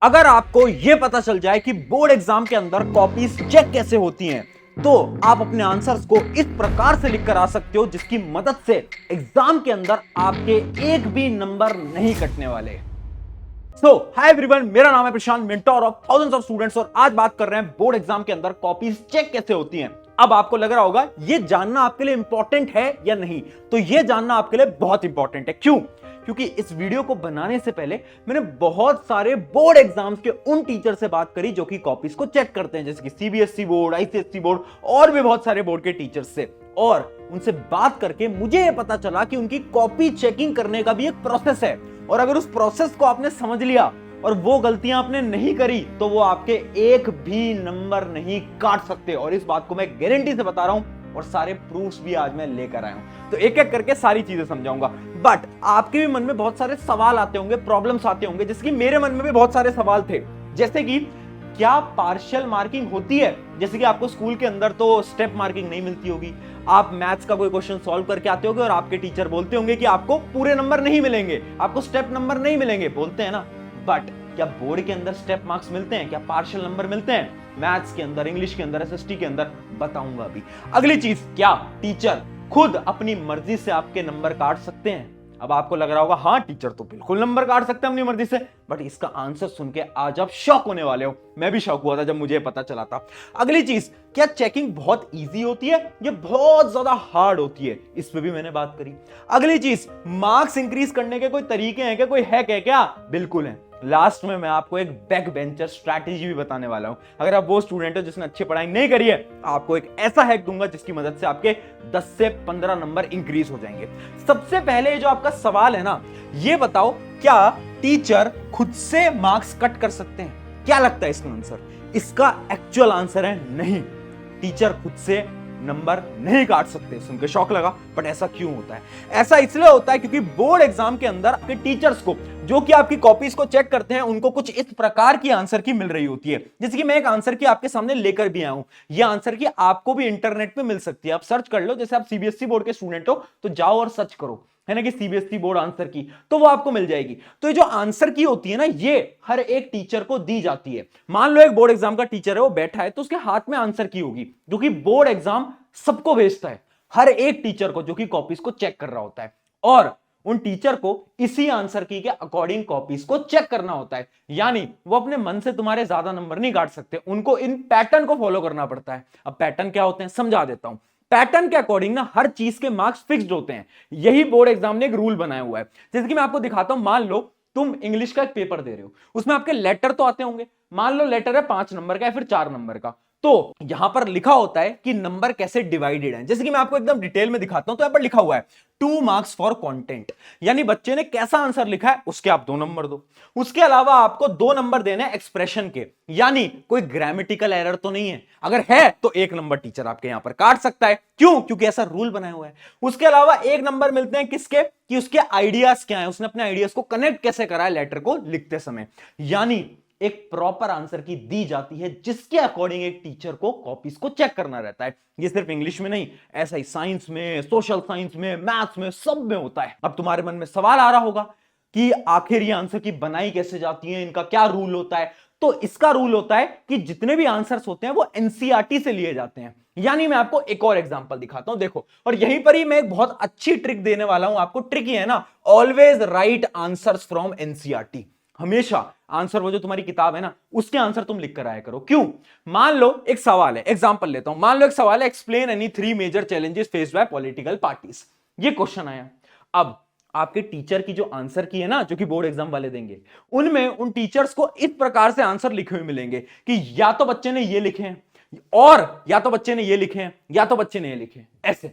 अगर आपको यह पता चल जाए कि बोर्ड एग्जाम के अंदर कॉपीज चेक कैसे होती हैं, तो आप अपने आंसर्स को इस प्रकार से लिख कर आ सकते हो जिसकी मदद से एग्जाम के अंदर आपके एक भी नंबर नहीं कटने वाले। हाय एवरीवन, मेरा नाम है Prashant, mentor of thousands of students, और आज बात कर रहे हैं बोर्ड एग्जाम के अंदर कॉपीज चेक कैसे होती हैं। अब आपको लग रहा होगा ये जानना आपके लिए इंपॉर्टेंट है या नहीं, तो ये जानना आपके लिए बहुत इंपॉर्टेंट है। क्यों? क्योंकि इस वीडियो को बनाने से पहले मैंने बहुत सारे बोर्ड एग्जाम्स के उन टीचर से बात करी जो कि कॉपीज को चेक करते हैं, जैसे कि सीबीएसई बोर्ड, आईसीएसई बोर्ड और भी बहुत सारे बोर्ड के टीचर्स से। और उनसे बात करके मुझे यह पता चला कि उनकी कॉपी चेकिंग करने का भी एक प्रोसेस है, और अगर उस प्रोसेस को आपने समझ लिया और वो गलतियां आपने नहीं करी तो वो आपके एक भी नंबर नहीं काट सकते। और इस बात को मैं गारंटी से बता रहा हूं, और सारे प्रूफ्स भी आज मैं लेकर आया हूं, तो एक एक करके सारी चीजें समझाऊंगा। बट आपके भी मन में बहुत सारे सवाल आते होंगे, प्रॉब्लम्स आते होंगे, जैसे कि मेरे मन में भी बहुत सारे सवाल थे, जैसे कि क्या पार्शियल मार्किंग होती है? जैसे कि आपको स्कूल के अंदर तो स्टेप मार्किंग नहीं मिलती होगी, आप मैथ्स का कोई क्वेश्चन सॉल्व करके आते होंगे और आपके टीचर बोलते होंगे कि आपको पूरे नंबर नहीं मिलेंगे, आपको स्टेप नंबर नहीं मिलेंगे, बोलते हैं ना। बट क्या बोर्ड के अंदर स्टेप मार्क्स मिलते हैं? क्या पार्शियल नंबर मिलते हैं? मैथ्स के अंदर, इंग्लिश के अंदर, एसएसटी के अंदर बताऊंगा अभी। अगली चीज, क्या टीचर खुद अपनी मर्जी से आपके नंबर काट सकते हैं? अब आपको लग रहा होगा हाँ, टीचर तो बिल्कुल नंबर काट सकते हैं अपनी मर्जी से, बट इसका आंसर सुन के आज आप शॉक होने वाले हो। मैं भी शॉक हुआ था जब मुझे पता चला था। अगली चीज, क्या चेकिंग बहुत इजी होती है या बहुत ज्यादा हार्ड होती है? इस पे भी मैंने बात करी। अगली चीज, मार्क्स इंक्रीज करने के कोई तरीके हैं क्या, कोई हैक है क्या? बिल्कुल है। लास्ट में मैं आपको एक बैक बेंचर स्ट्रैटेजी भी बताने वाला हूं। अगर आप वो स्टूडेंट हो जिसने अच्छी पढ़ाई नहीं करी है, आपको एक ऐसा हैक दूंगा जिसकी मदद से आपके 10 से 15 नंबर इंक्रीज हो जाएंगे। सबसे पहले जो आपका सवाल है ना, ये बताओ, क्या टीचर खुद से मार्क्स कट कर सकते हैं? क्या लगता है इसका आंसर? इसका एक्चुअल आंसर है नहीं, टीचर खुद से नंबर नहीं काट सकते। सुनकर शॉक लगा, बट ऐसा क्यों होता है? ऐसा इसलिए होता है क्योंकि बोर्ड एग्जाम के अंदर आपके टीचर्स को, जो कि आपकी कॉपीज को चेक करते हैं, उनको कुछ इस प्रकार की आंसर की मिल रही होती है। जैसे कि मैं एक आंसर की आपके सामने लेकर भी आया हूं। यह आंसर की आपको भी इंटरनेट पे मिल सकती है, आप सर्च कर लो। जैसे आप सीबीएसई बोर्ड के स्टूडेंट हो तो जाओ और सर्च करो, है ना, कि सीबीएसई बोर्ड आंसर की, तो वो आपको मिल जाएगी। तो ये जो आंसर की होती है ना, ये हर एक टीचर को दी जाती है। मान लो एक बोर्ड एग्जाम का टीचर है, वो बैठा है, तो उसके हाथ में आंसर की होगी, जो कि बोर्ड एग्जाम सबको भेजता है, हर एक टीचर को जो कि कॉपीज को चेक कर रहा होता है। और उन टीचर को इसी आंसर की के अकॉर्डिंग कॉपीज को चेक करना होता है। यानी वो अपने मन से तुम्हारे ज्यादा नंबर नहीं काट सकते, उनको इन पैटर्न को फॉलो करना पड़ता है। अब पैटर्न क्या होते हैं समझा देता हूं। पैटर्न के अकॉर्डिंग ना हर चीज के मार्क्स फिक्स्ड होते हैं। यही बोर्ड एग्जाम ने एक रूल बनाया हुआ है। जैसे कि मैं आपको दिखाता हूं, मान लो तुम इंग्लिश का एक पेपर दे रहे हो, उसमें आपके लेटर तो आते होंगे। मान लो लेटर है 5 नंबर का या फिर 4 नंबर का, तो यहां पर लिखा होता है कि नंबर कैसे डिवाइडेड है। जैसे कि मैं आपको एकदम डिटेल में दिखाता हूं, तो यहां पर लिखा हुआ है 2 मार्क्स फॉर कंटेंट, यानी बच्चे ने कैसा आंसर लिखा है उसके आप 2 नंबर दो। उसके अलावा आपको 2 नंबर देने हैं एक्सप्रेशन के, यानी कोई ग्रामेटिकल एरर तो नहीं है, अगर है तो 1 नंबर टीचर आपके यहां पर काट सकता है। क्यों? क्योंकि ऐसा रूल बनाया हुआ है। उसके अलावा 1 नंबर मिलते हैं किसके, कि उसके आइडियाज क्या है, उसने अपने आइडियाज को कनेक्ट कैसे करा है लेटर को लिखते समय। यानी एक प्रॉपर आंसर की दी जाती है जिसके अकॉर्डिंग एक टीचर को कॉपीज को चेक करना रहता है। ये सिर्फ इंग्लिश में नहीं, ऐसा ही साइंस में, सोशल साइंस में, मैथ्स में, सब में होता है। अब तुम्हारे मन में सवाल आ रहा होगा कि आखिर ये आंसर की बनाई कैसे जाती है, इनका क्या रूल होता है? तो इसका रूल होता है कि जितने भी आंसर्स होते हैं वो एनसीईआरटी से लिए जाते हैं। यानी मैं आपको एक और एग्जांपल दिखाता हूं, देखो। और यहीं पर ही मैं एक बहुत अच्छी ट्रिक देने वाला हूं आपको। ट्रिक ये है ना, always right answers from NCERT. हमेशा आंसर, वो जो तुम्हारी किताब है ना, उसके आंसर तुम लिख कर आया करो। क्यों? मान लो एक सवाल है, एग्जांपल लेता हूं, मान लो एक सवाल है, explain any 3 major challenges faced by political parties. ये क्वेश्चन आया। अब आपके टीचर की जो आंसर की है ना, जो कि बोर्ड एग्जाम वाले देंगे, उनमें उन टीचर्स को इस प्रकार से आंसर लिखे हुए मिलेंगे कि या तो बच्चे ने ये लिखे हैं, और या तो बच्चे ने ये लिखे हैं, या तो बच्चे ने ये लिखे हैं, ऐसे।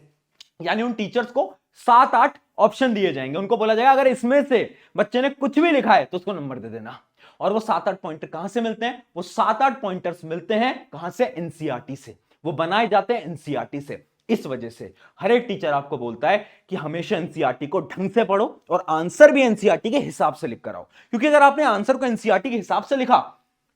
यानी उन टीचर्स को 7-8 ऑप्शन दिए जाएंगे, उनको बोला जाएगा अगर इसमें से बच्चे ने कुछ भी लिखा है तो उसको नंबर दे देना। और वो 7-8 पॉइंटर कहां से मिलते हैं? वो 7-8 पॉइंटर्स मिलते हैं कहां से? एनसीईआरटी से। वो बनाए जाते हैं एनसीईआरटी से। इस वजह से हर एक टीचर आपको बोलता है कि हमेशा एनसीईआरटी को ढंग से पढ़ो और आंसर भी एनसीईआरटी के हिसाब से लिख कर आओ। क्योंकि अगर आपने आंसर को एनसीईआरटी के हिसाब से लिखा,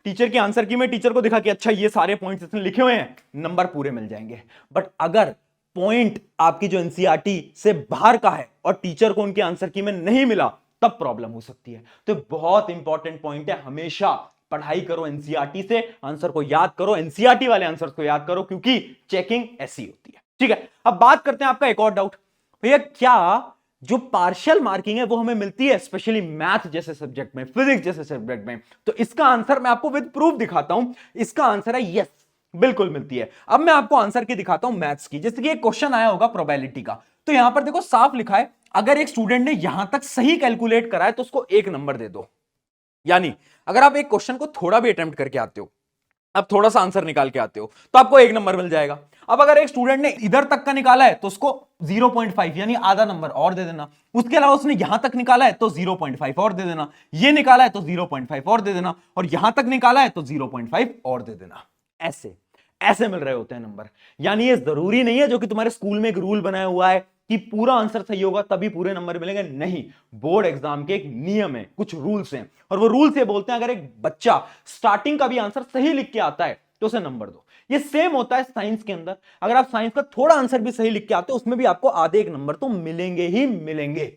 टीचर की आंसर की में टीचर को दिखा कि अच्छा ये सारे पॉइंट्स इसने लिखे हुए हैं, नंबर पूरे मिल जाएंगे। बट अगर पॉइंट आपकी जो एनसीईआरटी से बाहर का है और टीचर को उनके आंसर की में नहीं मिला, तब प्रॉब्लम हो सकती है। तो बहुत इंपॉर्टेंट पॉइंट है, हमेशा पढ़ाई करो एनसीईआरटी से, आंसर को याद करो, एनसीईआरटी वाले आंसर को याद करो, क्योंकि चेकिंग ऐसी होती है। ठीक है, अब बात करते हैं आपका एक और डाउट, भैया क्या जो पार्शियल मार्किंग है वो हमें मिलती है स्पेशली मैथ जैसे सब्जेक्ट में, फिजिक्स जैसे सब्जेक्ट में? तो इसका आंसर मैं आपको विद प्रूफ दिखाता हूं। इसका आंसर है यस, बिल्कुल मिलती है। अब मैं आपको आंसर की दिखाता हूं मैथ्स की। जैसे कि एक क्वेश्चन आया होगा प्रोबेबिलिटी का, तो यहां पर देखो साफ लिखा है, अगर एक स्टूडेंट ने यहां तक सही कैलकुलेट करा है तो उसको 1 नंबर दे दो। यानी अगर आप एक क्वेश्चन को थोड़ा भी अटेम्प्ट करके आते हो, अब थोड़ा सा आंसर निकाल के आते हो, तो आपको 1 नंबर मिल जाएगा। अब अगर एक स्टूडेंट ने इधर तक का निकाला है तो उसको 0.5 यानी आधा नंबर और दे देना। उसके अलावा उसने यहां तक निकाला है तो 0.5 और दे देना, ये निकाला है तो 0.5 और दे देना, और यहां तक निकाला है तो 0.5 और दे देना। ऐसे ऐसे मिल रहे होते हैं नंबर। यानी ये जरूरी नहीं है जो कि तुम्हारे स्कूल में एक रूल बनाया हुआ है कि पूरा आंसर सही होगा तभी पूरे नंबर मिलेंगे, नहीं। बोर्ड एग्जाम के एक नियम है, कुछ रूल्स हैं, और वो रूल्स ये बोलते हैं अगर एक बच्चा स्टार्टिंग का भी आंसर सही लिख के आता है तो उसे नंबर दो। ये सेम होता है साइंस के अंदर, अगर आप साइंस का थोड़ा आंसर भी सही लिख के आते हो उसमें भी आपको आधे 1 नंबर तो मिलेंगे ही मिलेंगे।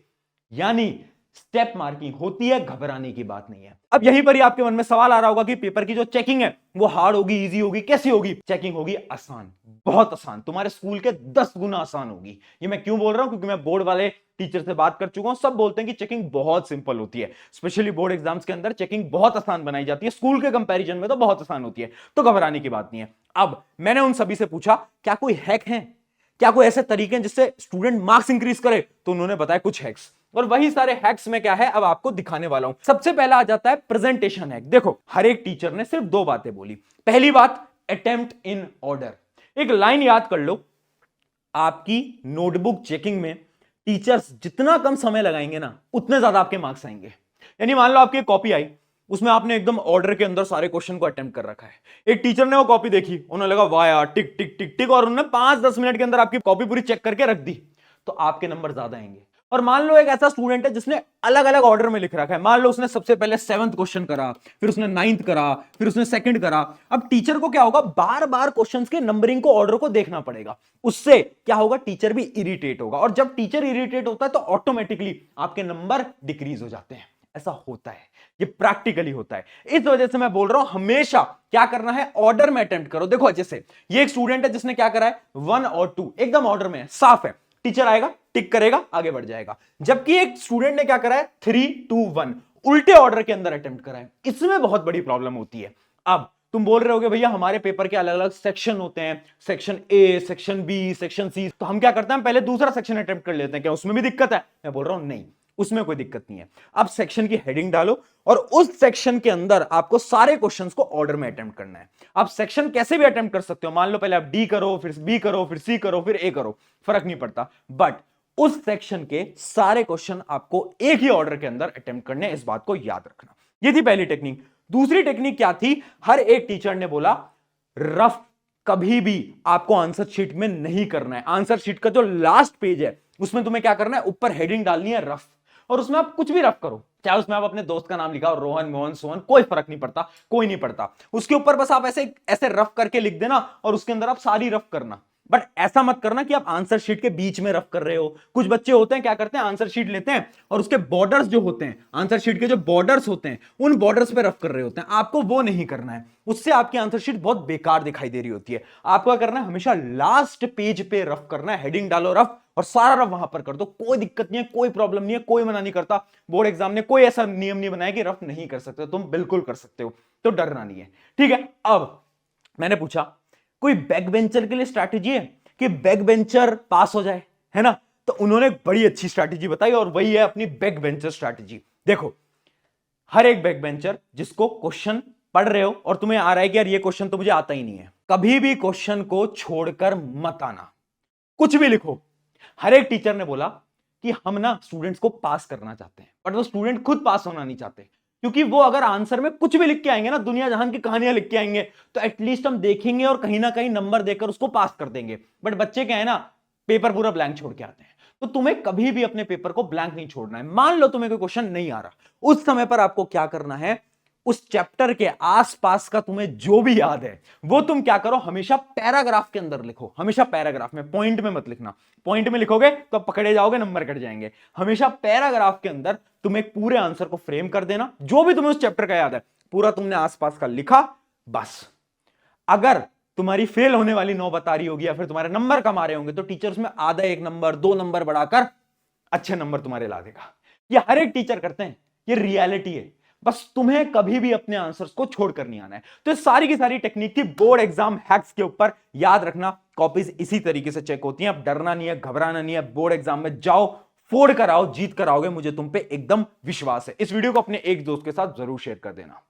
यानी स्टेप मार्किंग होती है, घबराने की बात नहीं है। अब यहीं पर ही आपके मन में सवाल आ रहा होगा कि पेपर की जो चेकिंग है वो हार्ड होगी, इजी होगी, कैसी होगी? चेकिंग होगी आसान, बहुत आसान, तुम्हारे स्कूल के 10 गुना आसान होगी। ये मैं क्यों बोल रहा हूं? क्योंकि मैं बोर्ड वाले टीचर से बात कर चुका हूं, सब बोलते हैं कि चेकिंग बहुत सिंपल होती है। स्पेशली बोर्ड एग्जाम्स के अंदर चेकिंग बहुत आसान बनाई जाती है, स्कूल के कंपैरिजन में तो बहुत आसान होती है, तो घबराने की बात नहीं है। अब मैंने उन सभी से पूछा क्या कोई हैक है, क्या कोई ऐसे तरीके हैं जिससे स्टूडेंट मार्क्स इंक्रीज करे? तो उन्होंने बताया कुछ हैक्स, और वही सारे हैक्स में क्या है अब आपको दिखाने वाला हूं। सबसे पहला आ जाता है प्रेजेंटेशन हैक। देखो हर एक टीचर ने सिर्फ 2 बातें बोली। पहली बात, अटेम्प्ट इन ऑर्डर। एक लाइन याद कर लो, आपकी नोटबुक चेकिंग में टीचर्स जितना कम समय लगाएंगे ना उतने ज्यादा आपके मार्क्स आएंगे। यानी मान लो आपकी एक कॉपी आई, उसमें आपने एकदम ऑर्डर के अंदर सारे क्वेश्चन को अटेम्प्ट कर रखा है। एक टीचर ने वो कॉपी देखी, उन्हें लगा वाह यार टिक टिक टिक टिक, और उन्होंने 5-10 मिनट के अंदर आपकी कॉपी पूरी चेक करके रख दी, तो आपके नंबर ज्यादा आएंगे। और मान लो एक ऐसा स्टूडेंट है जिसने अलग अलग ऑर्डर में लिख रखा है, मान लो उसने सबसे पहले 7th क्वेश्चन करा, फिर उसने 9th करा, फिर उसने 2nd करा। अब टीचर को क्या होगा, बार बार क्वेश्चंस के नंबरिंग को, ऑर्डर को देखना पड़ेगा। उससे क्या होगा, टीचर भी इरिटेट होगा, और जब टीचर इरिटेट होता है तो ऑटोमेटिकली आपके नंबर डिक्रीज हो जाते हैं। ऐसा होता है, ये प्रैक्टिकली होता है। इस वजह से मैं बोल रहा हूं हमेशा क्या करना है, ऑर्डर में अटेम्प्ट करो। देखो जैसे ये एक स्टूडेंट है जिसने क्या करा है, 1 और 2 एकदम ऑर्डर में है, साफ है। टीचर आएगा, टिक करेगा, आगे बढ़ जाएगा। जबकि एक स्टूडेंट ने क्या करा है, 3, 2, 1 उल्टे ऑर्डर के अंदर अटेम्प्ट करा है। इसमें बहुत बड़ी प्रॉब्लम होती है। अब तुम बोल रहे होगे भैया हमारे पेपर के अलग अलग सेक्शन होते हैं, section A, section B, section C, तो हम क्या करते हैं, हम पहले दूसरा सेक्शन अटेम्प्ट कर लेते हैं, क्या उसमें भी दिक्कत है? मैं बोल रहा हूं नहीं, उसमें कोई दिक्कत नहीं है। अब सेक्शन की हेडिंग डालो और उस सेक्शन के अंदर आपको सारे क्वेश्चंस को ऑर्डर में अटेम्प्ट करना है। आप सेक्शन कैसे भी अटेम्प्ट कर सकते हो, मान लो पहले आप डी करो, फिर बी करो, फिर सी करो, फिर ए करो, फर्क नहीं पड़ता, बट उस सेक्शन के सारे क्वेश्चन आपको एक ही ऑर्डर के अंदर अटेम्प्ट करने, इस बात को याद रखना। ये थी पहली टेक्निक। दूसरी टेक्निक क्या थी, हर एक टीचर ने बोला रफ कभी भी आपको आंसर शीट में नहीं करना है। आंसर शीट का जो लास्ट पेज है उसमें तुम्हें क्या करना है, ऊपर हेडिंग डालनी है रफ, और उसमें आप कुछ भी रफ करो, चाहे उसमें आप अपने दोस्त का नाम लिखा हो, रोहन, मोहन, सोहन, कोई फर्क नहीं पड़ता, कोई नहीं पड़ता। उसके ऊपर बस आप ऐसे ऐसे रफ करके लिख देना और उसके अंदर आप सारी रफ करना। बट ऐसा मत करना कि आप आंसर शीट के बीच में रफ कर रहे हो। कुछ बच्चे होते हैं क्या करते हैं, आंसर शीट लेते हैं और उसके बॉर्डर्स जो होते हैं, आंसर शीट के जो बॉर्डर्स होते हैं उन बॉर्डर्स पे रफ कर रहे होते हैं। आपको वो नहीं करना है, उससे आपकी आंसर शीट बहुत बेकार दिखाई दे रही होती है। आपको क्या करना है, हमेशा लास्ट पेज पे रफ करना है, हेडिंग डालो रफ और सारा रफ वहां पर कर दो, कोई दिक्कत नहीं है, कोई प्रॉब्लम नहीं है, कोई मना नहीं करता। बोर्ड एग्जाम ने कोई ऐसा नियम नहीं बनाया कि रफ नहीं कर सकते, तुम बिल्कुल कर सकते हो, तो डरना नहीं है। ठीक है, अब मैंने पूछा कोई बैक बेंचर के लिए स्ट्रैटेजी है कि बैक बेंचर पास हो जाए, है ना? तो उन्होंने बड़ी अच्छी स्ट्रैटेजी बताई और वही है अपनी बैक बेंचर स्ट्रैटेजी। देखो हर एक बैक बेंचर जिसको क्वेश्चन पढ़ रहे हो और तुम्हें आ रहा है कि यार ये क्वेश्चन तो मुझे आता ही नहीं है, कभी भी क्वेश्चन को छोड़कर मत आना, कुछ भी लिखो। हर एक टीचर ने बोला कि हम ना स्टूडेंट्स को पास करना चाहते हैं, बट वो स्टूडेंट खुद पास होना नहीं चाहते, क्योंकि वो अगर आंसर में कुछ भी लिख के आएंगे ना, दुनिया जहान की कहानियां लिख के आएंगे, तो एटलीस्ट हम देखेंगे और कहीं ना कहीं नंबर देकर उसको पास कर देंगे। बट बच्चे क्या है ना, पेपर पूरा ब्लैंक छोड़ के आते हैं। तो तुम्हें कभी भी अपने पेपर को ब्लैंक नहीं छोड़ना है। मान लो तुम्हें कोई क्वेश्चन नहीं आ रहा, उस समय पर आपको क्या करना है, उस चैप्टर के आसपास का तुम्हें जो भी याद है वो तुम क्या करो, हमेशा पैराग्राफ के अंदर लिखो। हमेशा पैराग्राफ में, पॉइंट में मत लिखना, पॉइंट में लिखोगे तो पकड़े जाओगे, नंबर कट जाएंगे। हमेशा पैराग्राफ के अंदर तुम एक पूरे आंसर को फ्रेम कर देना, जो भी तुम्हें उस चैप्टर का याद है पूरा तुमने आसपास का लिखा, बस। अगर तुम्हारी फेल होने वाली नौबत आ रही होगी या फिर तुम्हारे नंबर कम आ रहे होंगे तो टीचर उसमें आधा 1 नंबर 2 नंबर बढ़ाकर अच्छे नंबर तुम्हारे ला देगा। ये हर एक टीचर करते हैं, ये रियलिटी है। बस तुम्हें कभी भी अपने आंसर्स को छोड़कर नहीं आना है। तो ये सारी की सारी टेक्निक थी बोर्ड एग्जाम हैक्स के ऊपर। याद रखना, कॉपीज इसी तरीके से चेक होती हैं। अब डरना नहीं है, घबराना नहीं है। बोर्ड एग्जाम में जाओ, फोड़ कर आओ, जीत कर आओगे, मुझे तुम पे एकदम विश्वास है। इस वीडियो को अपने एक दोस्त के साथ जरूर शेयर कर देना।